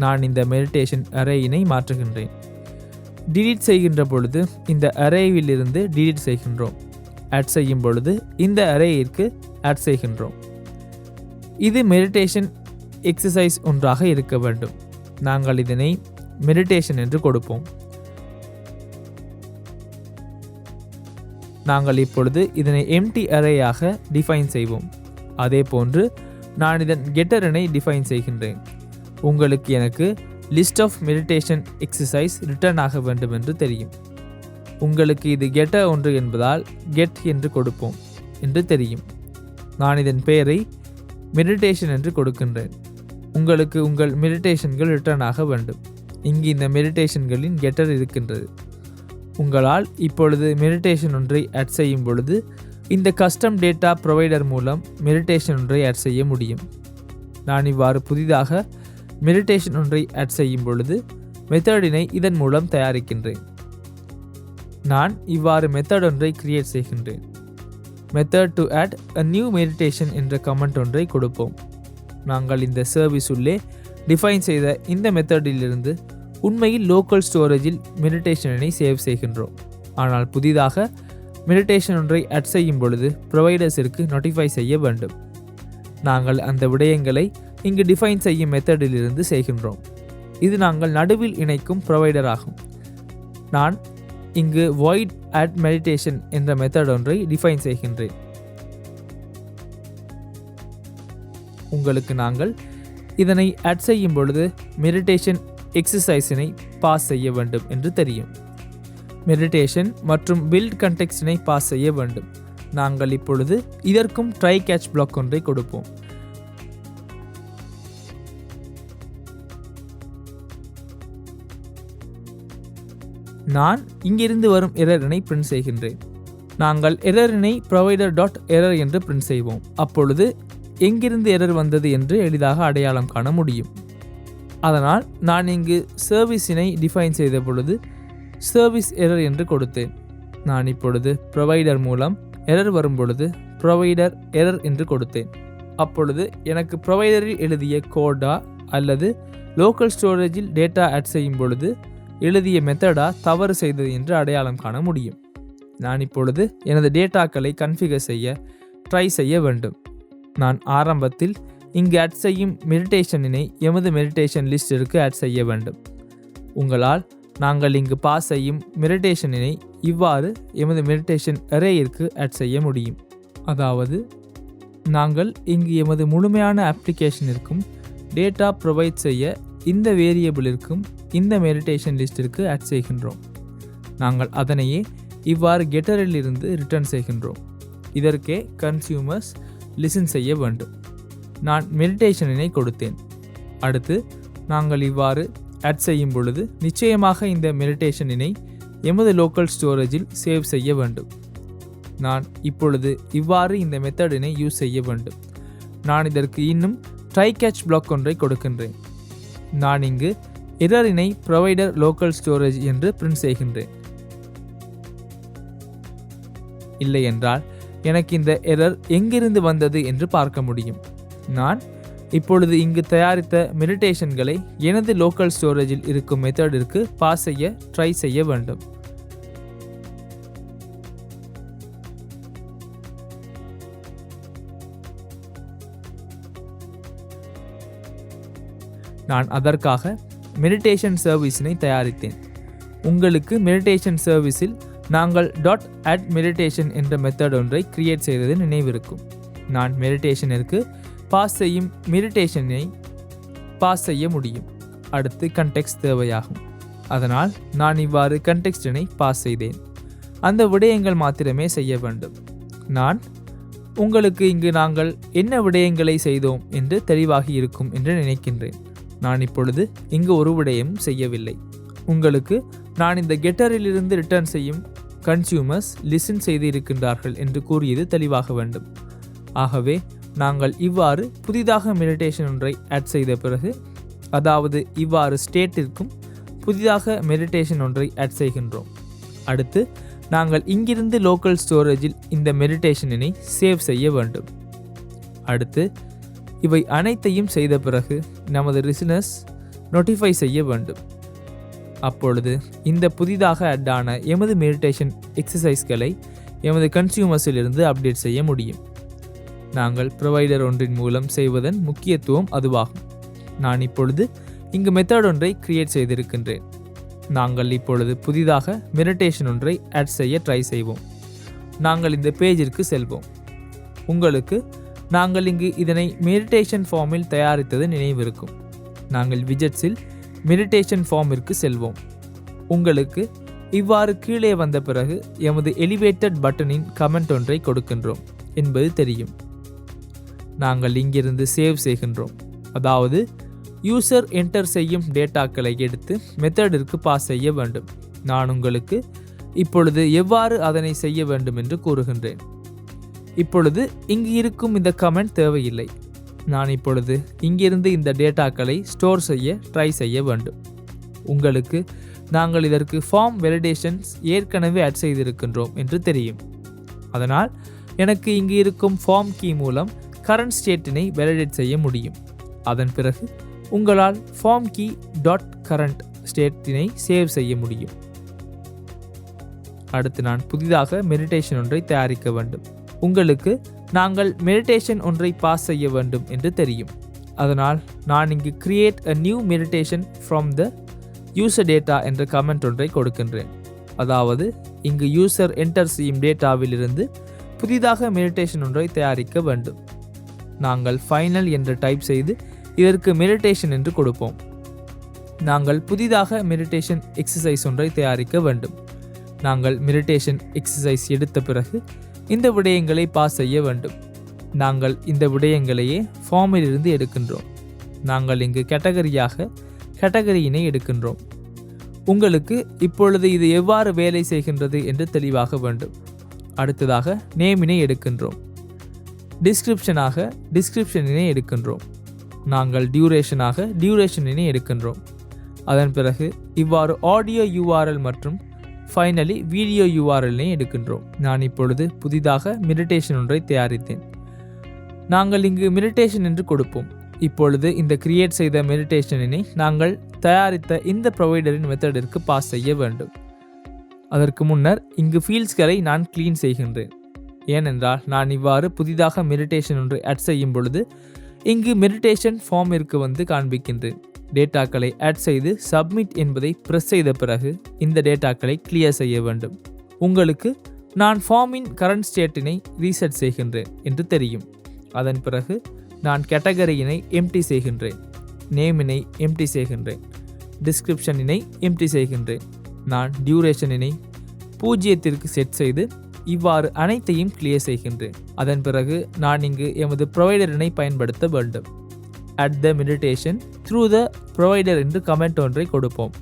நான் இந்த மெடிடேஷன் அரேயினை மாற்றுகின்றேன். டிலீட் செய்கின்ற பொழுது இந்த அரேவிலிருந்து டிலீட் செய்கின்றோம். ஆட் செய்யும் பொழுது இந்த அரேயிற்கு ஆட் செய்கின்றோம். இது மெடிடேஷன் எக்ஸசைஸ் ஒன்றாக இருக்க வேண்டும். நாங்கள் இதனை மெடிடேஷன் என்று கொடுப்போம். நாங்கள் இப்பொழுது இதனை எம்டி அரேயாக டிஃபைன் செய்வோம். அதே போன்று நான் இதன் கெட்டரனை டிஃபைன் செய்கின்றேன். உங்களுக்கு எனக்கு list of meditation exercise return ஆக வேண்டும் என்று தெரியும். உங்களுக்கு இது கெட்டர் ஒன்று என்பதால் கெட் என்று கொடுப்போம் என்று தெரியும். நான் இதன் பெயரை மெடிடேஷன் என்று கொடுக்கின்றேன். உங்களுக்கு உங்கள் மெடிடேஷன்கள் ரிட்டர்ன் ஆக வேண்டும். இங்கு இந்த மெடிடேஷன்களின் கெட்டர் இருக்கின்றது. உங்களால் இப்பொழுது மெடிடேஷன் ஒன்றை ஆட் செய்யும் பொழுது இந்த கஸ்டம் டேட்டா ப்ரொவைடர் மூலம் மெடிடேஷன் ஒன்றை ஆட் செய்ய முடியும். நான் இவ்வாறு புதிதாக மெடிடேஷன் ஒன்றை ஆட் செய்யும் பொழுது மெத்தடினை இதன் மூலம் தயாரிக்கின்றேன். நான் இவ்வாறு மெத்தட் ஒன்றை கிரியேட் செய்கின்றேன். Method to add a new meditation என்ற கமெண்ட் ஒன்றை கொடுப்போம். நாங்கள் இந்த சர்வீஸ் உள்ளே டிஃபைன் செய்த இந்த மெத்தடிலிருந்து உண்மையில் லோக்கல் ஸ்டோரேஜில் மெடிடேஷனை சேவ் செய்கின்றோம். ஆனால் புதிதாக மெடிடேஷன் ஒன்றை ஆட் செய்யும் பொழுது ப்ரொவைடர்ஸிற்கு நோட்டிஃபை செய்ய வேண்டும். நாங்கள் அந்த விடயங்களை இங்கு டிஃபைன் செய்யும் மெத்தடிலிருந்து செய்கின்றோம். இது நாங்கள் நடுவில் இணைக்கும் ப்ரொவைடர் ஆகும். நான் இங்கு void add meditation என்ற மெத்தட் ஒன்றை டிஃபைன் செய்கின்றேன். உங்களுக்கு நாங்கள் இதனை ஆட் செய்யும் பொழுது மெடிடேஷன் எக்ஸசைஸினை பாஸ் செய்ய வேண்டும் என்று தெரியும். மெடிடேஷன் மற்றும் பில்ட் கண்டெக்ஸ்டினை பாஸ் செய்ய வேண்டும். நாங்கள் இப்பொழுது இதற்கும் ட்ரை கேட்ச் பிளாக் ஒன்றை கொடுப்போம். நான் இங்கிருந்து வரும் எரரினை பிரிண்ட் செய்கின்றேன். நாங்கள் எரரினை provider.error என்று பிரிண்ட் செய்வோம். அப்பொழுது எங்கிருந்து எரர் வந்தது என்று எளிதாக அடையாளம் காண முடியும். அதனால் நான் இங்கு சர்வீஸினை டிஃபைன் செய்த பொழுது சர்வீஸ் எரர் என்று கொடுத்தேன். நான் இப்பொழுது ப்ரொவைடர் மூலம் எரர் வரும் பொழுது ப்ரொவைடர் எரர் என்று கொடுத்தேன். அப்பொழுது எனக்கு ப்ரொவைடரில் எழுதிய கோடா அல்லது லோக்கல் ஸ்டோரேஜில் டேட்டா ஆட் செய்யும் பொழுது எழுதிய மெத்தடா தவறு செய்தது என்று அடையாளம் காண முடியும். நான் இப்பொழுது எனது டேட்டாக்களை கன்ஃபிகர் செய்ய ட்ரை செய்ய வேண்டும். நான் ஆரம்பத்தில் இங்கு ஆட் செய்யும் மெடிடேஷனினை எமது மெடிடேஷன் லிஸ்டிற்கு ஆட் செய்ய வேண்டும். உங்களால் நாங்கள் இங்கு பாஸ் செய்யும் மெடிடேஷனினை இவ்வாறு எமது மெடிடேஷன் அரேயிற்கு ஆட் செய்ய முடியும். அதாவது நாங்கள் இங்கு எமது முழுமையான அப்ளிகேஷனிற்கும் டேட்டா ப்ரொவைட் செய்ய இந்த வேரியபிளிற்கும் இந்த மெடிடேஷன் லிஸ்டிற்கு ஆட் செய்கின்றோம். நாங்கள் அதனையே இவ்வாறு கெட்டரிலிருந்து ரிட்டர்ன் செய்கின்றோம். இதற்கே கன்சியூமர்ஸ் லிசன் செய்ய வேண்டும். நான் மெடிடேஷனினை கொடுத்தேன். அடுத்து நாங்கள் இவ்வாறு ஆட் செய்யும் பொழுது நிச்சயமாக இந்த மெடிடேஷனினை எமது லோக்கல் ஸ்டோரேஜில் சேவ் செய்ய வேண்டும். நான் இப்பொழுது இவ்வாறு இந்த மெத்தடினை யூஸ் செய்ய வேண்டும். நான் இதற்கு இன்னும் ட்ரை கேட்ச் பிளாக் ஒன்றை கொடுக்கின்றேன். நான் இங்கு எரரினை ப்ரொவைடர் லோக்கல் ஸ்டோரேஜ் என்று பிரிண்ட் செய்கின்றேன். இல்லை என்றால் எனக்கு இந்த எரர் எங்கிருந்து வந்தது என்று பார்க்க முடியும். நான் இப்பொழுது இங்கு தயாரித்த மெடிடேஷன்களை எனது லோக்கல் ஸ்டோரேஜில் இருக்கும் மெத்தடிற்கு பாஸ் செய்ய ட்ரை செய்ய வேண்டும். நான் அதற்காக மெடிடேஷன் சர்வீஸினை தயாரித்தேன். உங்களுக்கு மெடிடேஷன் சர்வீஸில் நாங்கள் .add meditation என்ற மெத்தட் ஒன்றை கிரியேட் செய்தது நினைவிருக்கும். நான் மெடிடேஷனிற்கு பாஸ் செய்யும் மெடிடேஷனை பாஸ் செய்ய முடியும். அடுத்து கண்டெக்ஸ்ட் தேவையாகும். அதனால் நான் இவ்வாறு கண்டெக்ஸ்டினை பாஸ் செய்தேன். அந்த விடயங்கள் மாத்திரமே செய்ய வேண்டும். நான் உங்களுக்கு இங்கு நாங்கள் என்ன விடயங்களை செய்தோம் என்று தெளிவாகி இருக்கும் என்று நினைக்கின்றேன். நான் இப்பொழுது இங்கு ஒரு விடயமும் செய்யவில்லை. உங்களுக்கு நான் இந்த கெட்டரிலிருந்து ரிட்டர்ன் செய்யும் கன்சியூமர்ஸ் லிசன் செய்து இருக்கின்றார்கள் என்று கூறியது தெளிவாக வேண்டும். ஆகவே நாங்கள் இவ்வாறு புதிதாக மெடிடேஷன் ஒன்றை ஆட் செய்த பிறகு, அதாவது இவ்வாறு ஸ்டேட்டிற்கும் புதிதாக மெடிடேஷன் ஒன்றை ஆட் செய்கின்றோம். அடுத்து நாங்கள் இங்கிருந்து லோக்கல் ஸ்டோரேஜில் இந்த மெடிடேஷனினை சேவ் செய்ய வேண்டும். அடுத்து இவை அனைத்தையும் செய்த பிறகு நமது லிசனர்ஸ் நோட்டிஃபை செய்ய வேண்டும். அப்பொழுது இந்த புதிதாக ஆட் ஆன எமது மெடிடேஷன் எக்ஸசைஸ்களை எமது கன்சியூமர்ஸிலிருந்து அப்டேட் செய்ய முடியும். நாங்கள் ப்ரொவைடர் ஒன்றின் மூலம் செய்வதன் முக்கியத்துவம் அதுவாகும். நான் இப்பொழுது இங்கு மெத்தட் ஒன்றை கிரியேட் செய்திருக்கின்றேன். நாங்கள் இப்பொழுது புதிதாக மெடிடேஷன் ஒன்றை ஆட் செய்ய ட்ரை செய்வோம். நாங்கள் இந்த பேஜிற்கு செல்வோம். உங்களுக்கு நாங்கள் இங்கு இதனை மெடிடேஷன் ஃபார்மில் தயாரித்தது நினைவிருக்கும். நாங்கள் விஜெட்ஸில் மெடிடேஷன் ஃபார்மிற்கு செல்வோம். உங்களுக்கு இவ்வாறு கீழே வந்த பிறகு எமது எலிவேட்டட் பட்டனின் கமெண்ட் ஒன்றை கொடுக்கின்றோம் என்பது தெரியும். நாங்கள் இங்கிருந்து சேவ் செய்கின்றோம். அதாவது யூசர் என்டர் செய்யும் டேட்டாக்களை எடுத்து மெத்தடிற்கு பாஸ் செய்ய வேண்டும். நான் உங்களுக்கு இப்பொழுது எவ்வாறு அதனை செய்ய வேண்டும் என்று கூறுகின்றேன். இப்பொழுது இங்கு இருக்கும் இந்த கமெண்ட் தேவையில்லை. நான் இப்பொழுது இங்கிருந்து இந்த டேட்டாக்களை ஸ்டோர் செய்ய ட்ரை செய்ய வேண்டும். உங்களுக்கு நாங்கள் இதற்கு ஃபார்ம் வேலிடேஷன்ஸ் ஏற்கனவே ஆட் செய்திருக்கின்றோம் என்று தெரியும். அதனால் எனக்கு இங்கு இருக்கும் ஃபார்ம் கீ மூலம் கரண்ட் ஸ்டேட்டினை வேலிடேட் செய்ய முடியும். அதன் பிறகு உங்களால் ஃபார்ம் கீ .current ஸ்டேட்டினை சேவ் செய்ய முடியும். அடுத்து நான் புதிதாக மெடிடேஷன் ஒன்றை தயாரிக்க வேண்டும். உங்களுக்கு நாங்கள் மெடிடேஷன் ஒன்றை பாஸ் செய்ய வேண்டும் என்று தெரியும். அதனால் நான் இங்கு create a new meditation from the user data என்ற கமெண்ட் ஒன்றை கொடுக்கின்றேன். அதாவது இங்கு யூசர் என்டர் செய்யும் டேட்டாவிலிருந்து புதிதாக மெடிடேஷன் ஒன்றை தயாரிக்க வேண்டும். நாங்கள் ஃபைனல் என்று டைப் செய்து இதற்கு மெடிடேஷன் என்று கொடுப்போம். நாங்கள் புதிதாக மெடிடேஷன் எக்ஸசைஸ் ஒன்றை தயாரிக்க வேண்டும். நாங்கள் மெடிடேஷன் எக்ஸசைஸ் எடுத்த பிறகு இந்த விடயங்களை பாஸ் செய்ய வேண்டும். நாங்கள் இந்த விடயங்களையே ஃபார்மிலிருந்து எடுக்கின்றோம். நாங்கள் இங்கு கேட்டகரியினை எடுக்கின்றோம். உங்களுக்கு இப்பொழுது இது எவ்வாறு வேலை செய்கின்றது என்று தெளிவாக வேண்டும். அடுத்ததாக நேமினை எடுக்கின்றோம். டிஸ்கிரிப்ஷனினை எடுக்கின்றோம். நாங்கள் டியூரேஷனினை எடுக்கின்றோம். அதன் பிறகு இவ்வாறு ஆடியோ URL மற்றும் ஃபைனலி வீடியோ URLனை எடுக்கின்றோம். நான் இப்பொழுது புதிதாக மெடிடேஷன் ஒன்றை தயாரித்தேன். நாங்கள் இங்கு மெடிடேஷன் என்று கொடுப்போம். இப்பொழுது இந்த கிரியேட் செய்த மெடிடேஷனினை நாங்கள் தயாரித்த இந்த ப்ரொவைடரின் மெத்தடிற்கு பாஸ் செய்ய வேண்டும். அதற்கு முன்னர் இங்கு ஃபீல்ட்ஸ்களை நான் க்ளீன் செய்கின்றேன். ஏனென்றால் நான் இவ்வாறு புதிதாக மெடிடேஷன் ஒன்றை ஆட் செய்யும் பொழுது இங்கு மெடிடேஷன் ஃபார்மிற்கு காண்பிக்கின்றேன். டேட்டாக்களை ஆட் செய்து சப்மிட் என்பதை ப்ரெஸ் செய்த பிறகு இந்த டேட்டாக்களை கிளியர் செய்ய வேண்டும். உங்களுக்கு நான் ஃபார்மின் கரண்ட் ஸ்டேட்டினை ரீசெட் செய்கின்றேன் என்று தெரியும். அதன் பிறகு நான் கேட்டகரியினை எம்டி செய்கின்றேன், நேமினை எம்டி செய்கின்றேன், டிஸ்கிரிப்ஷனினை எம்டி செய்கின்றேன். நான் டியூரேஷனினை 0க்கு செட் செய்து இவ்வாறு அனைத்தையும் கிளியர் செய்கின்றேன். அதன் பிறகு நான் இங்கு எமது ப்ரொவைடரினை பயன்படுத்த வேண்டும். At the meditation through the provider என்று கமெண்ட் ஒன்றை கொடுப்போம்.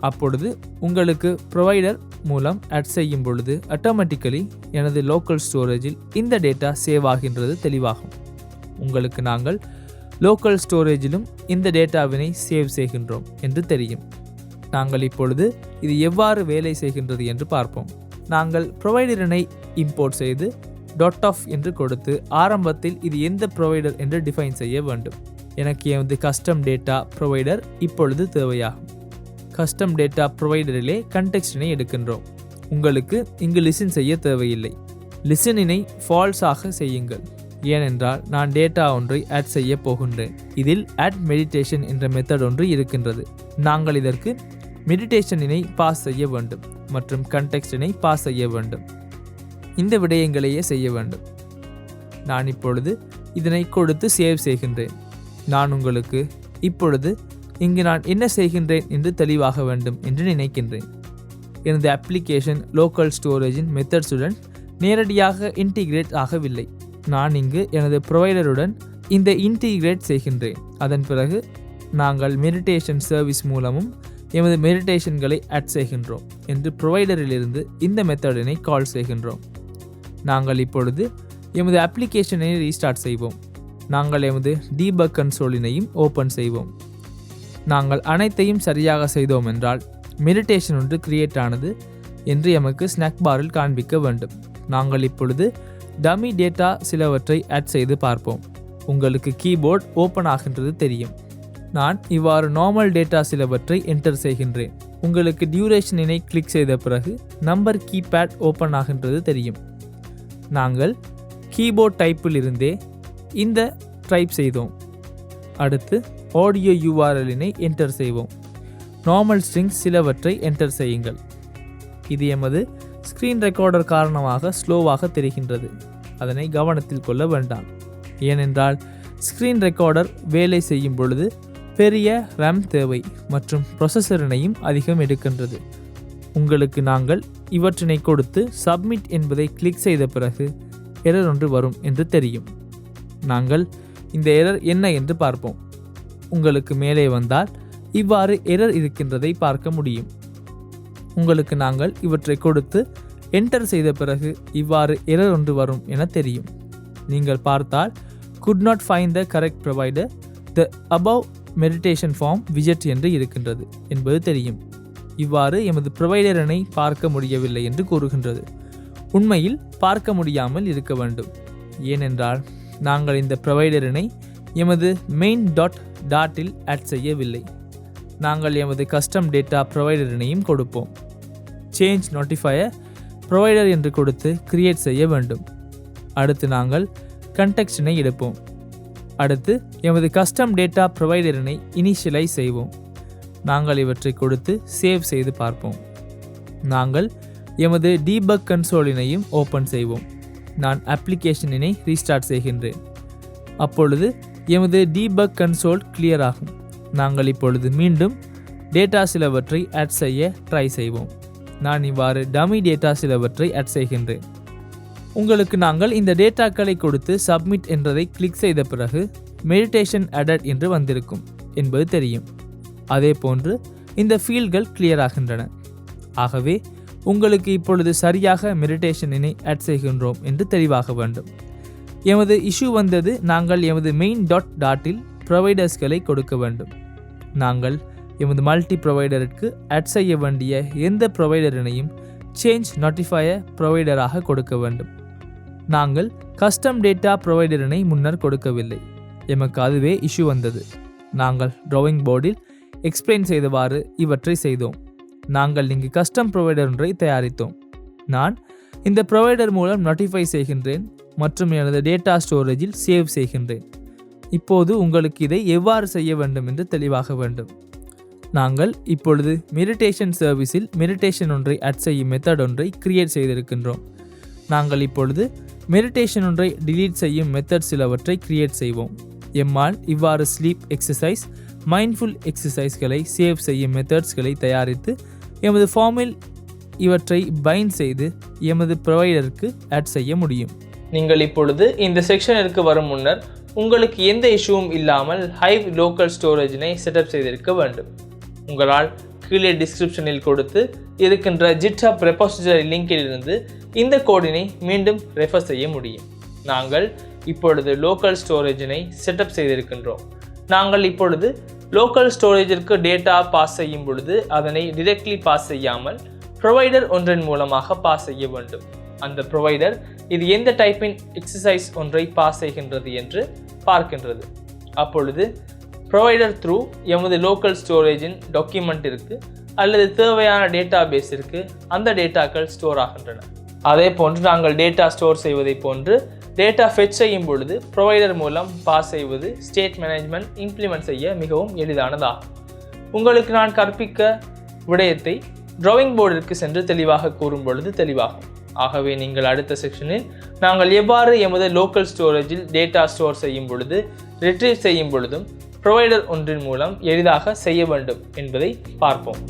அப்பொழுது உங்களுக்கு ப்ரொவைடர் மூலம் ஆட் செய்யும் பொழுது ஆட்டோமேட்டிக்கலி எனது லோக்கல் ஸ்டோரேஜில் இந்த டேட்டா சேவ் ஆகின்றது தெளிவாகும். உங்களுக்கு நாங்கள் லோக்கல் ஸ்டோரேஜிலும் இந்த டேட்டாவினை சேவ் செய்கின்றோம் என்று தெரியும். நாங்கள் இப்பொழுது இது எவ்வாறு வேலை செய்கின்றது என்று பார்ப்போம். நாங்கள் ப்ரொவைடரினை இம்போர்ட் செய்து .of என்று கொடுத்து ஆரம்பத்தில் இது எந்த ப்ரொவைடர் என்று டிஃபைன் செய்ய வேண்டும். எனக்கு எனது கஸ்டம் டேட்டா ப்ரொவைடர் இப்பொழுது தேவையாகும். கஸ்டம் டேட்டா ப்ரொவைடரிலே கண்டெக்ஸ்டினை எடுக்கின்றோம். உங்களுக்கு இங்கு லிசன் செய்ய தேவையில்லை. லிசனினை ஃபால்ஸாக செய்யுங்கள், ஏனென்றால் நான் டேட்டா ஒன்றை ஆட் செய்ய போகின்றேன். இதில் ஆட் மெடிடேஷன் என்ற மெத்தட் ஒன்று இருக்கின்றது. நாங்கள் இதற்கு மெடிடேஷனினை பாஸ் செய்ய வேண்டும் மற்றும் கண்டெக்ஸ்டினை பாஸ் செய்ய வேண்டும். இந்த விடயங்களையே செய்ய வேண்டும். நான் இப்பொழுது இதனை கொடுத்து சேவ் செய்கின்றேன். நான் உங்களுக்கு இப்பொழுது இங்கு நான் என்ன செய்கின்றேன் என்று தெளிவாக வேண்டும் என்று நினைக்கின்றேன். எனது அப்ளிகேஷன் லோக்கல் ஸ்டோரேஜின் மெத்தட்ஸுடன் நேரடியாக இன்டிகிரேட் ஆகவில்லை. நான் இங்கு எனது ப்ரொவைடருடன் இந்த இன்டிகிரேட் செய்கின்றேன். அதன் பிறகு நாங்கள் மெடிடேஷன் சர்வீஸ் மூலமும் எமது மெடிடேஷன்களை ஆட் செய்கின்றோம் என்று ப்ரொவைடரிலிருந்து இந்த மெத்தடினை கால் செய்கின்றோம். நாங்கள் இப்பொழுது எமது அப்ளிகேஷனை ரீஸ்டார்ட் செய்வோம். நாங்கள் எமது டீபக் கன்சோலினையும் ஓப்பன் செய்வோம். நாங்கள் அனைத்தையும் சரியாக செய்தோம் என்றால் மெடிடேஷன் ஒன்று கிரியேட் ஆனது என்று எமக்கு ஸ்நாக் பாரில் காண்பிக்க வேண்டும். நாங்கள் இப்பொழுது டமி டேட்டா சிலவற்றை ஆட் செய்து பார்ப்போம். உங்களுக்கு கீபோர்ட் ஓப்பன் ஆகின்றது தெரியும். நான் இவ்வாறு நார்மல் டேட்டா சிலவற்றை என்டர் செய்கின்றேன். உங்களுக்கு டியூரேஷனினை கிளிக் செய்த பிறகு நம்பர் கீபேட் ஓப்பன் ஆகின்றது தெரியும். நாங்கள் கீபோர்ட் டைப்பில் இருந்தே இந்த டைப் செய்தோம். அடுத்து ஆடியோ URLினை என்டர் செய்வோம். நார்மல் ஸ்ட்ரிங்ஸ் சிலவற்றை என்டர் செய்யுங்கள். இது எமது ஸ்க்ரீன் ரெக்கார்டர் காரணமாக ஸ்லோவாக தெரிகின்றது. அதனை கவனத்தில் கொள்ள வேண்டாம். ஏனென்றால் ஸ்க்ரீன் ரெக்கார்டர் வேலை செய்யும் பொழுது பெரிய RAM தேவை மற்றும் ப்ரொசஸரினையும் அதிகம் எடுக்கின்றது. உங்களுக்கு நாங்கள் இவற்றினை கொடுத்து சப்மிட் என்பதை கிளிக் செய்த பிறகு எரர் ஒன்று வரும் என்று தெரியும். நாங்கள் இந்த எரர் என்ன என்று பார்ப்போம். உங்களுக்கு மேலே வந்தால் இவ்வாறு எரர் இருக்கின்றதை பார்க்க முடியும். உங்களுக்கு நாங்கள் இவற்றை கொடுத்து என்டர் செய்த பிறகு இவ்வாறு எரர் ஒன்று வரும் என தெரியும். நீங்கள் பார்த்தால் could not find the correct provider, the above meditation form widget என்று இருக்கின்றது என்பது தெரியும். இவ்வாறு எமது ப்ரொவைடரினை பார்க்க முடியவில்லை என்று கூறுகின்றது. உண்மையில் பார்க்க முடியாமல் இருக்க வேண்டும். ஏனென்றால் நாங்கள் இந்த ப்ரொவைடரினை எமது மெயின் டாட்டில் ஆட் செய்யவில்லை. நாங்கள் எமது கஸ்டம் டேட்டா ப்ரொவைடரினையும் கொடுப்போம். சேஞ்ச் நோட்டிஃபையர் ப்ரொவைடர் என்று கொடுத்து கிரியேட் செய்ய வேண்டும். அடுத்து நாங்கள் கண்டெக்ஸ்டினை எடுப்போம். அடுத்து எமது கஸ்டம் டேட்டா ப்ரொவைடரினை இனிஷியலைஸ் செய்வோம். நாங்கள் இவற்றை கொடுத்து சேவ் செய்து பார்ப்போம். நாங்கள் எமது டீபக் கன்சோலினையும் ஓப்பன் செய்வோம். நான் அப்ளிகேஷனினை ரீஸ்டார்ட் செய்கின்றேன். அப்பொழுது எமது டீபக் கன்சோல் கிளியர் ஆகும். நாங்கள் இப்பொழுது மீண்டும் டேட்டா சிலவற்றை ஆட் செய்ய ட்ரை செய்வோம். நான் இவ்வாறு டமி டேட்டா சிலவற்றை ஆட் செய்கின்றேன். உங்களுக்கு நாங்கள் இந்த டேட்டாக்களை கொடுத்து சப்மிட் என்றதை கிளிக் செய்த பிறகு மெடிடேஷன் அடட் என்று வந்திருக்கும் என்பது தெரியும். அதே போன்று இந்த ஃபீல்ட்கள் கிளியர் ஆகின்றன. ஆகவே உங்களுக்கு இப்பொழுது சரியாக மெடிடேஷனினை ஆட் செய்கின்றோம் என்று தெளிவாக வேண்டும். எமது இஷ்யூ வந்தது, நாங்கள் எமது மெயின் டாட்டில் ப்ரொவைடர்ஸ்களை கொடுக்க வேண்டும். நாங்கள் எமது மல்டி ப்ரொவைடருக்கு ஆட் செய்ய வேண்டிய எந்த ப்ரொவைடரினையும் சேஞ்ச் நோட்டிஃபையர் ப்ரொவைடராக கொடுக்க வேண்டும். நாங்கள் கஸ்டம் டேட்டா ப்ரொவைடரினை முன்னர் கொடுக்கவில்லை. எமக்கு அதுவே இஷ்யூ வந்தது. நாங்கள் ட்ராயிங் போர்டில் எக்ஸ்பிளைன் செய்தவாறு இவற்றை செய்தோம். நாங்கள் இங்கு கஸ்டம் ப்ரொவைடர் ஒன்றை தயாரித்தோம். நான் இந்த ப்ரொவைடர் மூலம் நோட்டிஃபை செய்கின்றேன் மற்றும் எனது டேட்டா ஸ்டோரேஜில் சேவ் செய்கின்றேன். இப்போது உங்களுக்கு இதை எவ்வாறு செய்ய வேண்டும் என்று தெளிவாக வேண்டும். நாங்கள் இப்பொழுது மெடிடேஷன் சர்வீஸில் மெடிடேஷன் ஒன்றை ஆட் செய்யும் மெத்தட் ஒன்றை கிரியேட் செய்திருக்கின்றோம். நாங்கள் இப்பொழுது மெடிடேஷன் ஒன்றை டிலீட் செய்யும் மெத்தட் சிலவற்றை கிரியேட் செய்வோம். எம்மால் இவ்வாறு ஸ்லீப் எக்ஸசைஸ், மைண்ட்ஃபுல் எக்ஸசைஸ்களை சேவ் செய்யும் மெத்தட்ஸ்களை தயாரித்து எமது ஃபார்மில் இவற்றை பைண்ட் செய்து எமது ப்ரொவைடருக்கு ஆட் செய்ய முடியும். நீங்கள் இப்பொழுது இந்த செக்ஷனிற்கு வரும் முன்னர் உங்களுக்கு எந்த இஷ்யூவும் இல்லாமல் ஹைவ் லோக்கல் ஸ்டோரேஜினை செட்டப் செய்திருக்க வேண்டும். உங்களால் கீழே டிஸ்கிரிப்ஷனில் கொடுத்து இருக்கின்ற GitHub ரெபாசிட்டரி லிங்கில் இருந்து இந்த கோடினை மீண்டும் ரெஃபர் செய்ய முடியும். நாங்கள் இப்பொழுது லோக்கல் ஸ்டோரேஜினை செட்டப் செய்திருக்கின்றோம். நாங்கள் இப்பொழுது லோக்கல் ஸ்டோரேஜிற்கு டேட்டா பாஸ் செய்யும் பொழுது அதனை டிரெக்ட்லி பாஸ் செய்யாமல் ப்ரொவைடர் ஒன்றின் மூலமாக பாஸ் செய்ய வேண்டும். அந்த ப்ரொவைடர் இது எந்த டைப்பின் எக்ஸசைஸ் ஒன்றை பாஸ் செய்கின்றது என்று பார்க்கின்றது. அப்பொழுது ப்ரொவைடர் த்ரூ எமது லோக்கல் ஸ்டோரேஜின் டாக்குமெண்ட்டிற்கு அல்லது தேவையான டேட்டா பேஸிற்கு அந்த டேட்டாக்கள் ஸ்டோர் ஆகின்றன. அதே போன்று நாங்கள் டேட்டா ஸ்டோர் செய்வதை போன்று டேட்டா ஃபெச் செய்யும் பொழுது ப்ரொவைடர் மூலம் பாஸ் செய்வது ஸ்டேட் மேனேஜ்மெண்ட் இம்ப்ளிமெண்ட் செய்ய மிகவும் எளிதானதாகும். உங்களுக்கு நான் கற்பிக்க விடயத்தை டிராயிங் போர்டிற்கு சென்று தெளிவாக கூறும் பொழுது தெளிவாகும். ஆகவே நீங்கள் அடுத்த செக்ஷனில் நாங்கள் எவ்வாறு எமது லோக்கல் ஸ்டோரேஜில் டேட்டா ஸ்டோர் செய்யும் பொழுது ரிட்ரீவ் செய்யும் பொழுதும் ப்ரொவைடர் ஒன்றின் மூலம் எளிதாக செய்ய வேண்டும் என்பதை பார்ப்போம்.